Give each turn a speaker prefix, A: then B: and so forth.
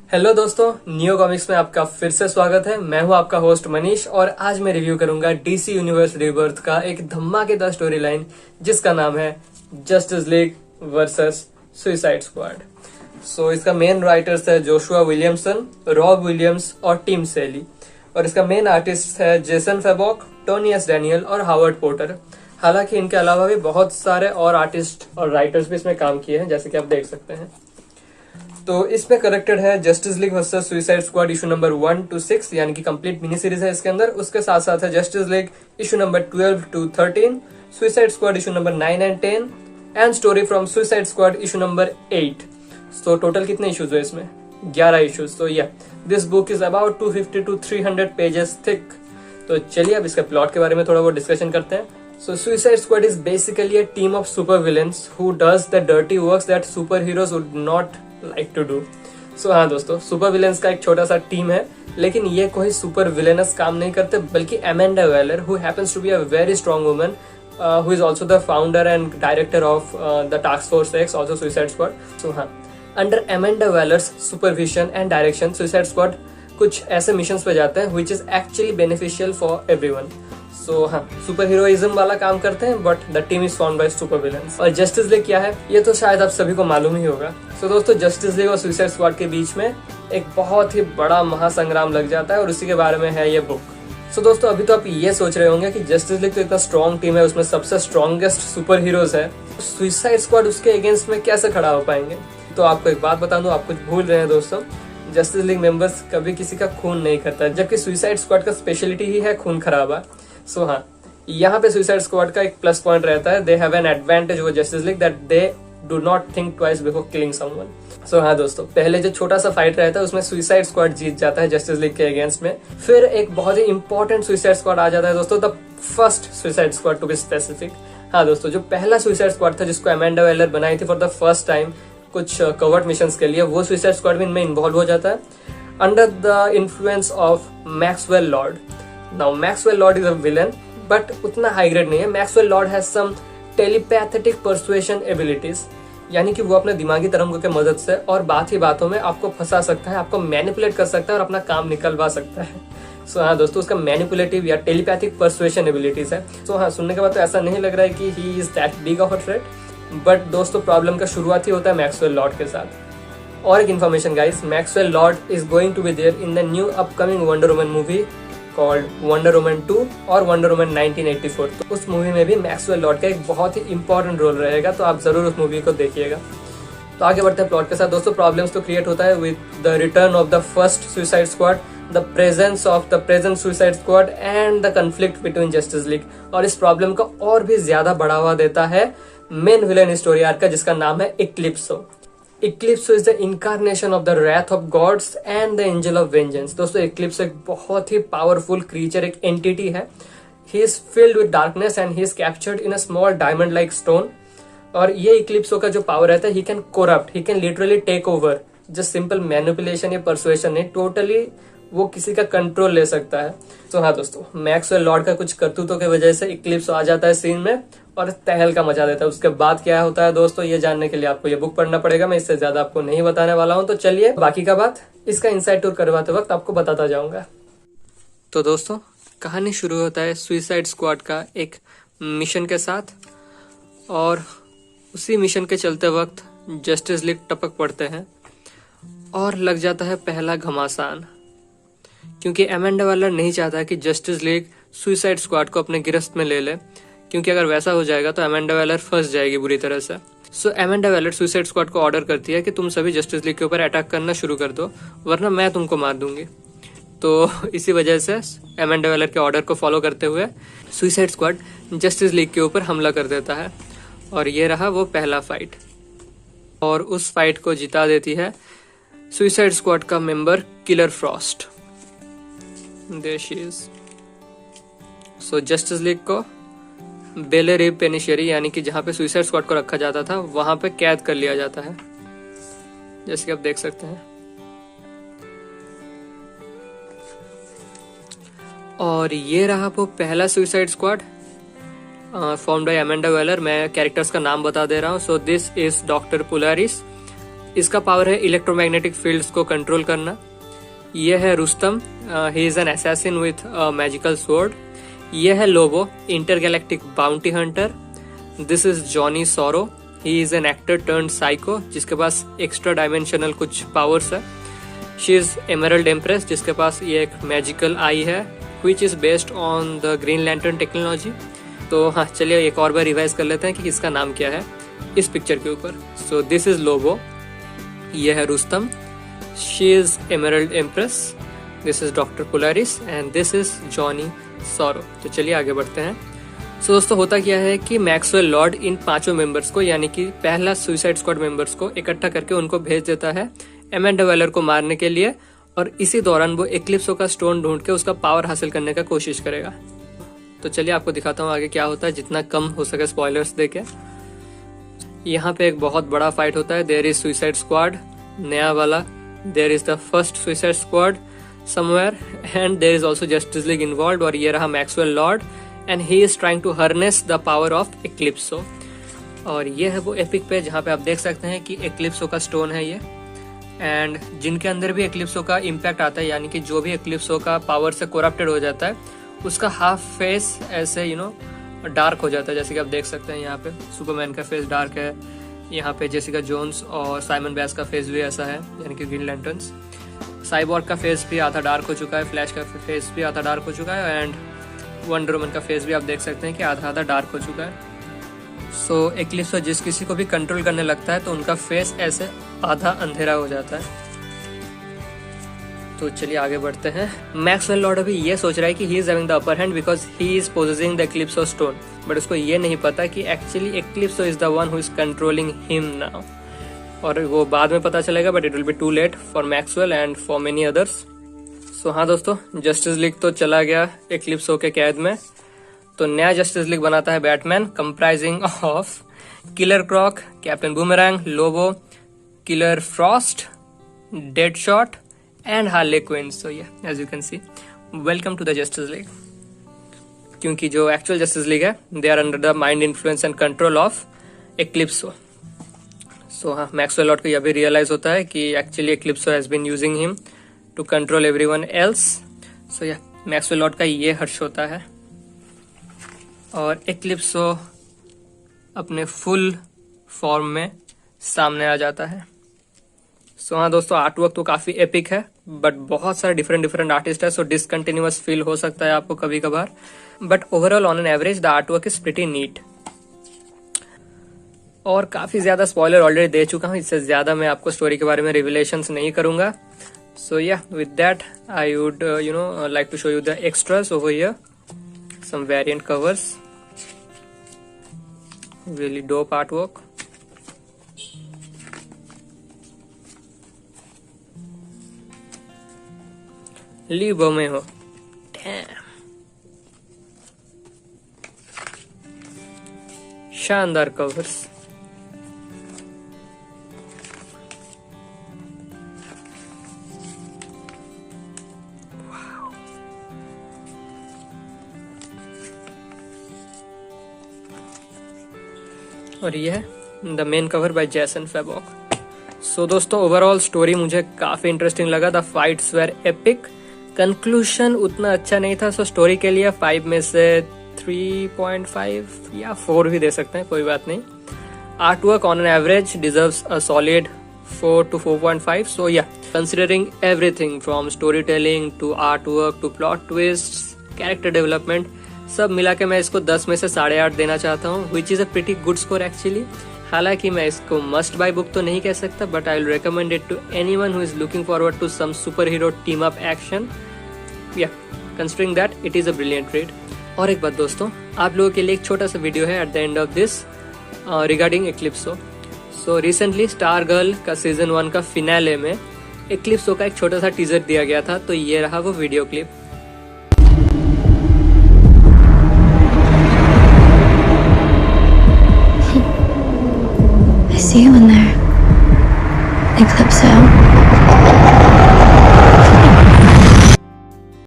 A: Hello दोस्तों, neo comics में आपका फिर से स्वागत है। मैं हूं आपका होस्ट मनीष और आज मैं रिव्यू करूंगा डीसी यूनिवर्स रीबर्थ का एक धमाकेदार स्टोरी लाइन जिसका नाम है justice league versus suicide squad. इसका मेन राइटर्स है जोशुआ विलियमसन, रॉब विलियम्स और टीम सेली, और इसका मेन आर्टिस्ट है जेसन फेबॉक, टोनी एस डैनियल और हावर्ड पोर्टर। हालांकि इनके अलावा भी बहुत सारे और आर्टिस्ट और राइटर्स भी इसमें काम किए हैं, जैसे कि आप देख सकते हैं। तो इसमें करेक्टेड है justice league versus suicide squad issue number 1 to 6, यानी कि कंप्लीट मिनी सीरीज है इसके अंदर। उसके साथ साथ है justice league issue number 12 to 13, suicide squad issue number 9 and 10 and story from suicide squad issue number 8। तो टोटल कितने इश्यूज है इसमें? 11 इश्यूज। तो या this book is about 250 to 300 pages thick. तो चलिए अब इसके प्लॉट के बारे में थोड़ा बहुत डिस्कशन करते हैं। So Suicide Squad is basically a team of super villains who does the dirty works that superheroes would not like to do. So हाँ दोस्तों, सुपर विलेंस का एक छोटा सा टीम है, लेकिन ये कोई सुपर विलेनस काम नहीं करते, बल्कि Amanda Waller who happens to be a very strong woman who is also the founder and director of the Task Force X, also Suicide Squad. So हाँ, under Amanda Waller's supervision and direction, Suicide Squad कुछ ऐसे missions पे जाते हैं which is actually beneficial for everyone. सो हाँ, super heroism वाला काम करते हैं, but the team is found by super villains. और जस्टिस लीग क्या है ये तो शायद आप सभी को मालूम ही होगा। सो दोस्तों, जस्टिस लीग और सुसाइड स्क्वाड के बीच में एक बहुत ही बड़ा महासंग्राम लग जाता है और उसी के बारे में है ये बुक। सो दोस्तों, अभी तो आप ये सोच रहे होंगे कि जस्टिस लीग तो इतना स्ट्रॉन्ग टीम है, उसमें सबसे स्ट्रॉन्गेस्ट सुपर हीरोज है, सुसाइड स्क्वाड उसके अगेंस्ट में कैसे खड़ा हो पाएंगे? तो आपको एक बात बता दूं, आप कुछ भूल रहे हैं दोस्तों। जस्टिस लीग मेंबर्स कभी किसी का खून नहीं करता, जबकि सुसाइड स्क्वाड का स्पेशलिटी ही है खून खराबा। सो हाँ, यहाँ पे सुसाइड स्क्वाड का एक प्लस पॉइंट रहता है, they have an advantage over Justice League that they do not think twice before killing someone. So हाँ दोस्तों, पहले जो छोटा सा फाइट रहता है उसमें सुसाइड स्क्वाड जीत जाता है जस्टिस लीग के अगेंस्ट में। फिर एक बहुत ही इंपॉर्टेंट सुसाइड स्क्वाड आ जाता है दोस्तों, the first Suicide Squad to be specific. हाँ दोस्तों, जो पहला सुसाइड स्क्वाड था जिसको अमेंडा वेलर बनाई थी फॉर द फर्स्ट टाइम कुछ कवर्ट मिशंस के लिए, वो सुसाइड स्क्वाड भी इनमें इन्वॉल्व हो जाता है under the influence of Maxwell Lord. Now Maxwell Lord is a villain, but उतना हाई ग्रेड नहीं है। Maxwell Lord has some telepathetic persuasion abilities, यानी कि वो अपने दिमागी तरंगों के मदद से और बात ही बातों में आपको फंसा सकता है, आपको मैनिपुलेट कर सकता है और अपना काम निकलवा सकता है। सो हाँ दोस्तों, उसका मैनिपुलेटिव या टेलीपैथिक पर्सुएशन एबिलिटीज है। सो हाँ, सुनने के बाद तो ऐसा नहीं लग रहा है कि he is that big of a threat, but दोस्तों प्रॉब्लम का शुरुआत ही होता है मैक्सवेल लॉर्ड के साथ। और एक information guys, Maxwell Lord is going to be there in the new upcoming Wonder Woman movie called Wonder Woman 2 और वंडर वुमन 1984। तो उस मूवी में भी मैक्सवेल लॉर्ड का एक बहुत ही इंपॉर्टेंट रोल रहेगा, तो आप जरूर उस मूवी को देखिएगा। तो आगे बढ़ते हैं प्लॉट के साथ। दोस्तों, प्रॉब्लम्स तो क्रिएट होता है with the return of the first Suicide squad, the presence of the present suicide squad and the conflict between justice league. और इस प्रॉब्लम को और भी ज्यादा बढ़ावा देता है मेन विलेन स्टोरी आर्क का, जिसका नाम है Eclipso. Eclipso is the incarnation of the wrath of gods and the angel of vengeance. दोस्तों, इक्लिप्सो एक बहुत ही पावरफुल क्रीचर, एक एंटिटी है। He is filled with darkness and he is captured in a small diamond like stone. और ये Eclipso का जो पावर रहता है, he can corrupt, he can literally take over. Just simple manipulation या persuasion नहीं, टोटली वो किसी का कंट्रोल ले सकता है। तो हाँ दोस्तों, मैक्सवेल लॉर्ड का कुछ करतूतों की वजह से इक्लिप्सो आ जाता है सीन में और तहलका मचा देता है। उसके बाद क्या होता है दोस्तों, ये जानने के लिए आपको ये बुक पढ़ना पड़ेगा। मैं इससे ज्यादा आपको नहीं बताने वाला हूँ, तो चलिए बाकी का बात इसका इनसाइड टूर करवाते वक्त आपको बताता जाऊंगा। तो दोस्तों, कहानी शुरू होता है सुसाइड स्क्वाड का एक मिशन के साथ, और उसी मिशन के चलते वक्त जस्टिस लीग टपक पड़ते हैं और लग जाता है पहला घमासान, क्योंकि अमेंडा वेलर नहीं चाहता कि जस्टिस लीग सुसाइड स्क्वाड को अपने गिरफ्त में ले ले, क्योंकि अगर वैसा हो जाएगा तो अमेंडा वेलर फंस जाएगी बुरी तरह से। सो अमेंडा वेलर सुसाइड स्क्वाड को ऑर्डर करती है कि तुम सभी जस्टिस लीग के ऊपर अटैक करना शुरू कर दो, वरना मैं तुमको मार दूंगी। तो इसी वजह से अमेंडा वेलर के ऑर्डर को फॉलो करते हुए सुसाइड स्क्वाड जस्टिस लीग के ऊपर हमला कर देता है, और ये रहा वो पहला फाइट। और उस फाइट को जिता देती है सुसाइड स्क्वाड का member killer Frost. There she is. So justice league को बेले रेप पेनिशियरी, यानी कि जहां पे सुसाइड स्क्वाड को रखा जाता था, वहां पे कैद कर लिया जाता है, जैसे कि आप देख सकते हैं। और ये रहा वो पहला Suicide Squad formed by Amanda Waller. मैं कैरेक्टर्स का नाम बता दे रहा हूँ। So this is Doctor Polaris, इसका पावर है इलेक्ट्रोमैग्नेटिक फील्ड्स को कंट्रोल करना। यह है Rustam, he is an assassin with magical sword. यह है Lobo, intergalactic bounty hunter. This is Johnny Sorrow, he is an actor turned psycho जिसके पास एक्स्ट्रा डायमेंशनल कुछ पावर्स है। शी इज एमरल्ड एम्प्रेस जिसके पास ये एक मैजिकल आई है which is based on the green lantern technology. तो हाँ, चलिए एक और बार रिवाइज कर लेते हैं कि इसका नाम क्या है इस पिक्चर के ऊपर। सो दिस इज लोबो, यह है Rustam, she is Emerald empress, this is Doctor Polaris and this is Johnny sorrow. तो चलिए आगे बढ़ते हैं। सो दोस्तों, होता क्या है कि मैक्सवेल लॉर्ड इन पांचों मेंबर्स को, यानी कि पहला सुसाइड स्क्वाड मेंबर्स को इकट्ठा करके उनको भेज देता है एमेंडा वेलर को मारने के लिए, और इसी दौरान वो एक्लिप्सो का स्टोन ढूंढ के उसका पावर हासिल करने का कोशिश करेगा। तो चलिए आपको दिखाता हूँ आगे क्या होता है, जितना कम हो सके स्पॉयलर्स देके। यहाँ पे एक बहुत बड़ा फाइट होता है। देयर इज सुसाइड स्क्वाड, नया वाला, there is the first Suicide Squad somewhere and there is also Justice League involve. और ये रहा Maxwell Lord and he is trying to harness the power of Eclipso. और ये है वो एपिक पे जहाँ पे आप देख सकते हैं कि एक्लिप्सो का स्टोन है ये, एंड जिनके अंदर भी एक्लिप्सो का इम्पैक्ट आता है, यानी कि जो भी एक्लिप्सो का पावर से कोरप्टेड हो जाता है, उसका हाफ फेस ऐसे डार्क हो जाता है। जैसे कि आप देख सकते हैं यहाँ पे सुपरमैन का फेस डार्क है, यहाँ पे जेसिका जोन्स और साइमन बैस का फेस भी ऐसा है, यानी कि ग्रीन लैंटर्न्स। साइबॉर्ग का फेस भी आधा डार्क हो चुका है, फ्लैश का फेस भी आधा डार्क हो चुका है, एंड वंडर वुमन का फेस भी आप देख सकते हैं कि आधा आधा डार्क हो चुका है। सो एक्लिप्सो जिस किसी को भी कंट्रोल करने लगता है तो उनका फेस ऐसे आधा अंधेरा हो जाता है। तो चलिए आगे बढ़ते हैं। मैक्सवेल लॉर्ड अभी ये सोच रहा है कि he is having the upper hand because he is possessing the Eclipso stone, but उसको ये नहीं पता कि actually Eclipso is the one who is controlling him now. और वो बाद में पता चलेगा, but it will be too late for Maxwell and for many others. So हाँ दोस्तों, जस्टिस लीग तो चला गया एक्लिप्सो के कैद में। तो नया जस्टिस लीग बनाता है Batman, comprising of Killer Croc, Captain Boomerang, Lobo, Killer Frost, Deadshot and Harley Quinn. So yeah, as you can see, welcome to the Justice League। क्योंकि जो एक्चुअल जस्टिस लीग है, they are under the mind influence and control of Eclipso. So हाँ, Maxwell Lord को यह भी realise होता है कि actually Eclipso has been using him to control everyone else. So yeah Maxwell Lord का ये हर्ष होता है और एक्लिप्सो अपने फुल फॉर्म में सामने आ जाता है। सो हाँ दोस्तों, आर्ट वर्क तो काफी एपिक है, बट बहुत सारे डिफरेंट आर्टिस्ट है, सो डिसकंटिन्यूअस फील हो सकता है आपको कभी कभार, but overall on an average the art work is pretty neat. और काफी ज्यादा स्पॉइलर ऑलरेडी दे चुका हूँ, इससे ज्यादा मैं आपको स्टोरी के बारे में रिविलेशंस नहीं करूंगा। So yeah with that I would like to show you the extras over here, some variant covers, really dope artwork। लीबो में हो, शानदार कवर्स। और ये है द मेन कवर बाय जैसन फेबॉक। सो दोस्तों, ओवरऑल स्टोरी मुझे काफी इंटरेस्टिंग लगा। The fights were epic, conclusion उतना अच्छा नहीं था, सो स्टोरी के लिए 5 में से 3.5 या 4 भी दे सकते हैं, कोई बात नहीं। Art work on an average deserves a solid 4 to 4.5। So yeah considering everything from story telling to art work to plot twist, character development, सब मिला के मैं इसको 10 में से 8.5 देना चाहता हूँ, which is a pretty good score actually. हालांकि मैं इसको मस्ट बाय बुक तो नहीं कह सकता, but I will recommend it to anyone who is looking forward to some super hero team up action. Yeah considering that it is a brilliant read. और एक बात दोस्तों, आप लोगों के लिए एक छोटा सा वीडियो है at the end of this regarding Eclipso. So recently Stargirl का सीजन 1 का फिनाले में एक्लिप्सो का एक छोटा सा टीजर दिया गया था, तो ये रहा वो वीडियो क्लिप।